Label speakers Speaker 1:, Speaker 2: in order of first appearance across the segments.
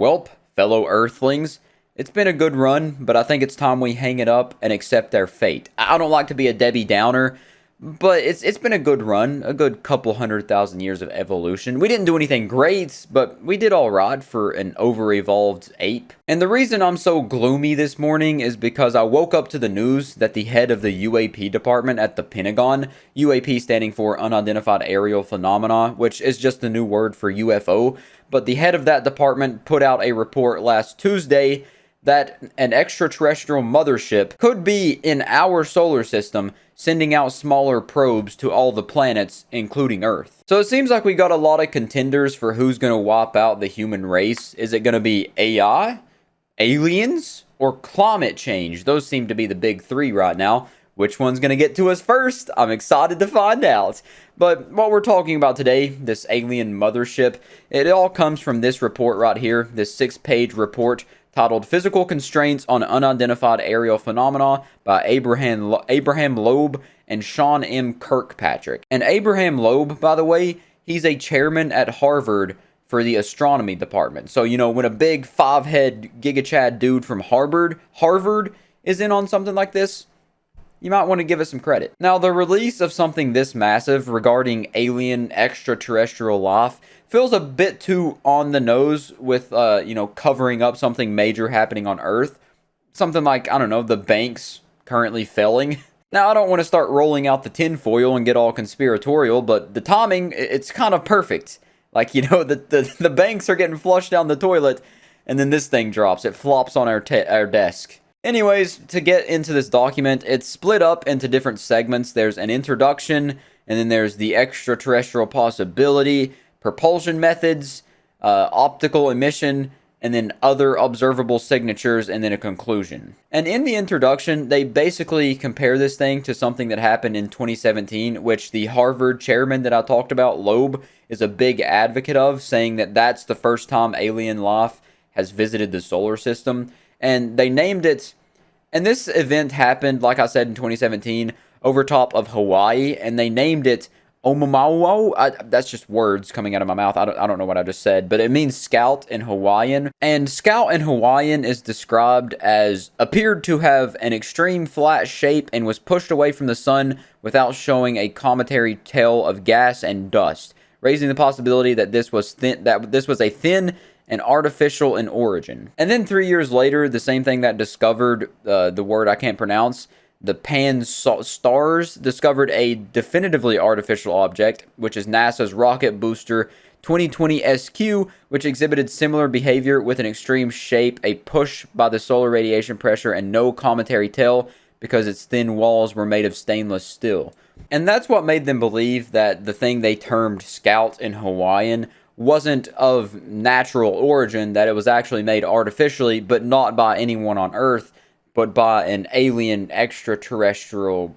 Speaker 1: Welp, fellow Earthlings, it's been a good run, but I think it's time we hang it up and accept our fate. I don't like to be a Debbie Downer, but it's been a good run, a good couple 100,000 years of evolution. We didn't do anything great, but we did all right for an over-evolved ape. And the reason I'm so gloomy this morning is because I woke up to the news that the head of the UAP department at the Pentagon, UAP standing for Unidentified Aerial Phenomena, which is just the new word for UFO, but the head of that department put out a report last Tuesday that an extraterrestrial mothership could be in our solar system, sending out smaller probes to all the planets, including Earth. So it seems like we got a lot of contenders for who's going to wipe out the human race. Is it going to be AI, aliens, or climate change? Those seem to be the big three right now. Which one's going to get to us first? I'm excited to find out. But what we're talking about today, this alien mothership, it all comes from this report right here, this 6-page report titled Physical Constraints on Unidentified Aerial Phenomena by Abraham Loeb and Sean M. Kirkpatrick. And Abraham Loeb, by the way, he's a chairman at Harvard for the astronomy department. So, you know, when a big 5-head giga-chad dude from Harvard is in on something like this, you might want to give us some credit. Now, the release of something this massive regarding alien extraterrestrial life feels a bit too on the nose with, covering up something major happening on Earth. Something like, I don't know, the banks currently failing. Now, I don't want to start rolling out the tinfoil and get all conspiratorial, but the timing, it's kind of perfect. Like, you know, the banks are getting flushed down the toilet, and then this thing drops. It flops on our desk. Anyways, to get into this document, it's split up into different segments. There's an introduction, and then there's the extraterrestrial possibility, propulsion methods, optical emission, and then other observable signatures, and then a conclusion. And in the introduction, they basically compare this thing to something that happened in 2017, which the Harvard chairman that I talked about, Loeb, is a big advocate of, saying that that's the first time alien life has visited the solar system. And they named it, and this event happened, like I said, in 2017, over top of Hawaii, and they named it Omamauo. That's just words coming out of my mouth. I don't know what I just said, but it means scout in Hawaiian. And scout in Hawaiian is described as appeared to have an extreme flat shape and was pushed away from the sun without showing a cometary tail of gas and dust, raising the possibility that this was a thin and artificial in origin. And then 3 years later, the same thing that discovered the word I can't pronounce, the Pan-STARRS, discovered a definitively artificial object, which is NASA's rocket booster 2020 SQ, which exhibited similar behavior with an extreme shape, a push by the solar radiation pressure, and no cometary tail because its thin walls were made of stainless steel. And that's what made them believe that the thing they termed Scout in Hawaiian wasn't of natural origin, that it was actually made artificially, but not by anyone on Earth, but by an alien extraterrestrial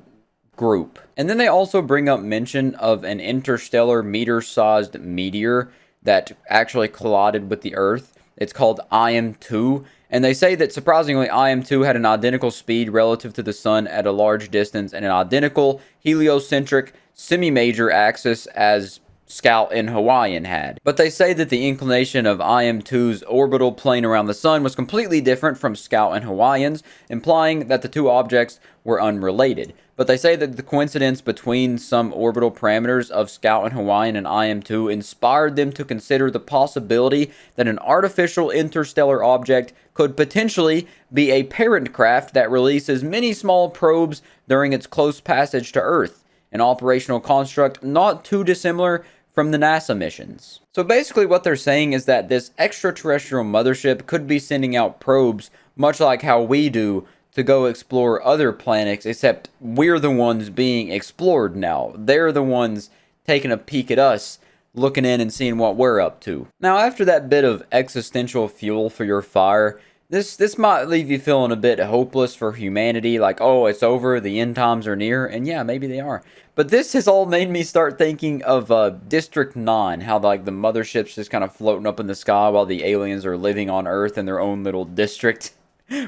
Speaker 1: group. And then they also bring up mention of an interstellar meter-sized meteor that actually collided with the Earth. It's called IM-2, and they say that surprisingly IM-2 had an identical speed relative to the Sun at a large distance and an identical heliocentric semi-major axis as Scout in Hawaiian had. But they say that the inclination of IM-2's orbital plane around the Sun was completely different from Scout and Hawaiian's, implying that the two objects were unrelated. But they say that the coincidence between some orbital parameters of Scout and Hawaiian and IM-2 inspired them to consider the possibility that an artificial interstellar object could potentially be a parent craft that releases many small probes during its close passage to Earth, an operational construct not too dissimilar from the NASA missions. So basically what they're saying is that this extraterrestrial mothership could be sending out probes, much like how we do, to go explore other planets, except we're the ones being explored now. They're the ones taking a peek at us, looking in and seeing what we're up to. Now, after that bit of existential fuel for your fire, this might leave you feeling a bit hopeless for humanity, like, oh, it's over, the end times are near, and yeah, maybe they are. But this has all made me start thinking of District 9, how like the mothership's just kind of floating up in the sky while the aliens are living on Earth in their own little district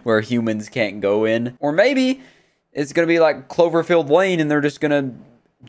Speaker 1: where humans can't go in. Or maybe it's going to be like Cloverfield Lane and they're just going to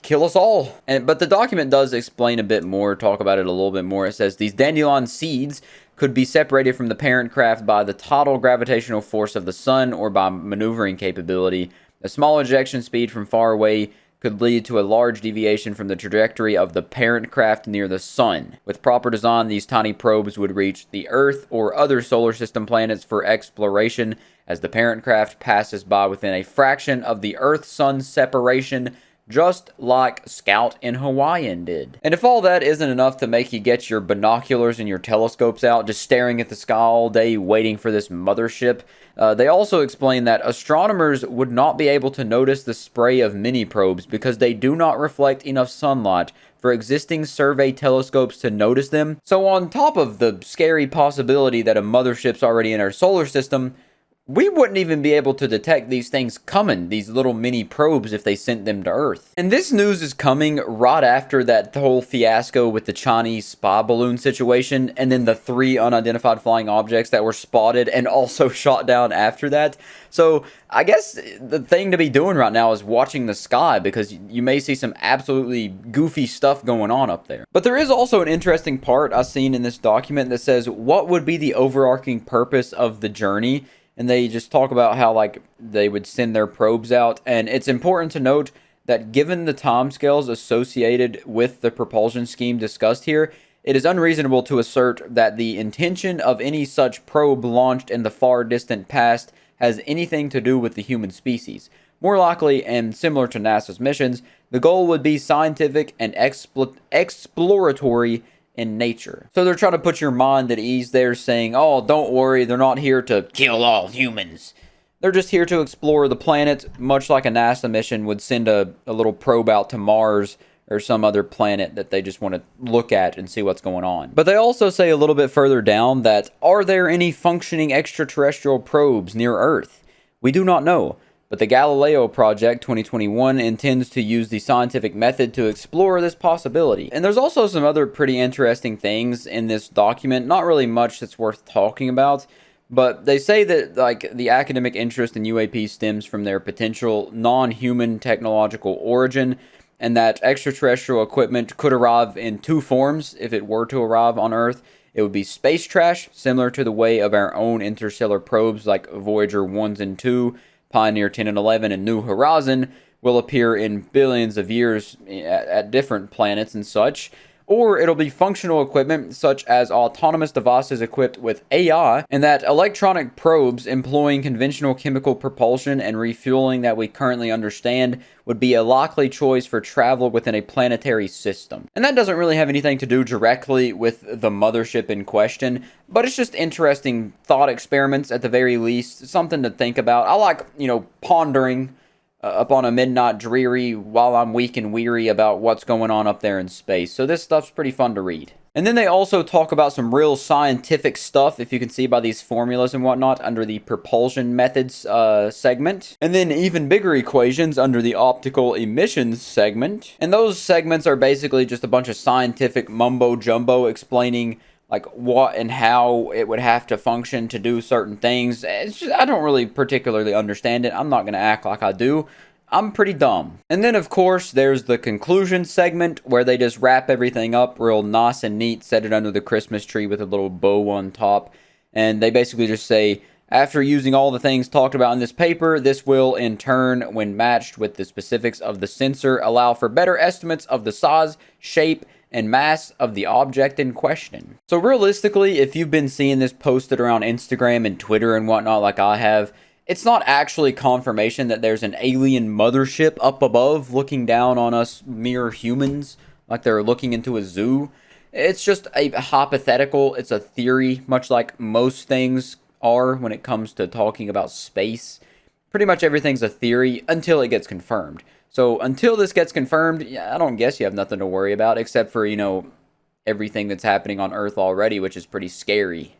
Speaker 1: kill us all. But the document does explain a bit more, talk about it a little bit more. It says these dandelion seeds could be separated from the parent craft by the total gravitational force of the sun or by maneuvering capability. A small ejection speed from far away could lead to a large deviation from the trajectory of the parent craft near the sun. With proper design, these tiny probes would reach the Earth or other solar system planets for exploration as the parent craft passes by within a fraction of the Earth-Sun separation, just like Scout in Hawaiian did. And if all that isn't enough to make you get your binoculars and your telescopes out, just staring at the sky all day waiting for this mothership, they also explain that astronomers would not be able to notice the spray of mini probes because they do not reflect enough sunlight for existing survey telescopes to notice them. So on top of the scary possibility that a mothership's already in our solar system, we wouldn't even be able to detect these things coming, these little mini probes, if they sent them to Earth. And this news is coming right after that whole fiasco with the Chinese spy balloon situation, and then the 3 unidentified flying objects that were spotted and also shot down after that. So I guess the thing to be doing right now is watching the sky, because you may see some absolutely goofy stuff going on up there. But there is also an interesting part I've seen in this document that says, what would be the overarching purpose of the journey? And they just talk about how, like, they would send their probes out. And it's important to note that given the timescales associated with the propulsion scheme discussed here, it is unreasonable to assert that the intention of any such probe launched in the far distant past has anything to do with the human species. More likely, and similar to NASA's missions, the goal would be scientific and exploratory in nature. So they're trying to put your mind at ease there, saying, oh, don't worry, they're not here to kill all humans. They're just here to explore the planet, much like a NASA mission would send a little probe out to Mars or some other planet that they just want to look at and see what's going on. But they also say a little bit further down that, are there any functioning extraterrestrial probes near Earth? We do not know. But the Galileo Project 2021 intends to use the scientific method to explore this possibility. And there's also some other pretty interesting things in this document, not really much that's worth talking about, but they say that, like, the academic interest in UAP stems from their potential non-human technological origin, and that extraterrestrial equipment could arrive in 2 forms if it were to arrive on Earth. It would be space trash, similar to the way of our own interstellar probes like Voyager 1s and 2, Pioneer 10 and 11, and New Horizon will appear in billions of years at different planets and such. Or it'll be functional equipment such as autonomous devices equipped with AI, and that electronic probes employing conventional chemical propulsion and refueling that we currently understand would be a likely choice for travel within a planetary system. And that doesn't really have anything to do directly with the mothership in question, but it's just interesting thought experiments at the very least, something to think about. I like, pondering up on a midnight dreary while I'm weak and weary about what's going on up there in space. So this stuff's pretty fun to read. And then they also talk about some real scientific stuff, if you can see by these formulas and whatnot, under the propulsion methods segment. And then even bigger equations under the optical emissions segment. And those segments are basically just a bunch of scientific mumbo-jumbo explaining like what and how it would have to function to do certain things. It's just, I don't really particularly understand it. I'm not going to act like I do. I'm pretty dumb. And then, of course, there's the conclusion segment where they just wrap everything up real nice and neat, set it under the Christmas tree with a little bow on top. And they basically just say, after using all the things talked about in this paper, this will, in turn, when matched with the specifics of the sensor, allow for better estimates of the size, shape, and mass of the object in question. So realistically, if you've been seeing this posted around Instagram and Twitter and whatnot like I have, it's not actually confirmation that there's an alien mothership up above looking down on us mere humans like they're looking into a zoo. It's just a hypothetical. It's a theory, much like most things are when it comes to talking about space. Pretty much everything's a theory until it gets confirmed. So until this gets confirmed, I don't guess you have nothing to worry about except for, everything that's happening on Earth already, which is pretty scary.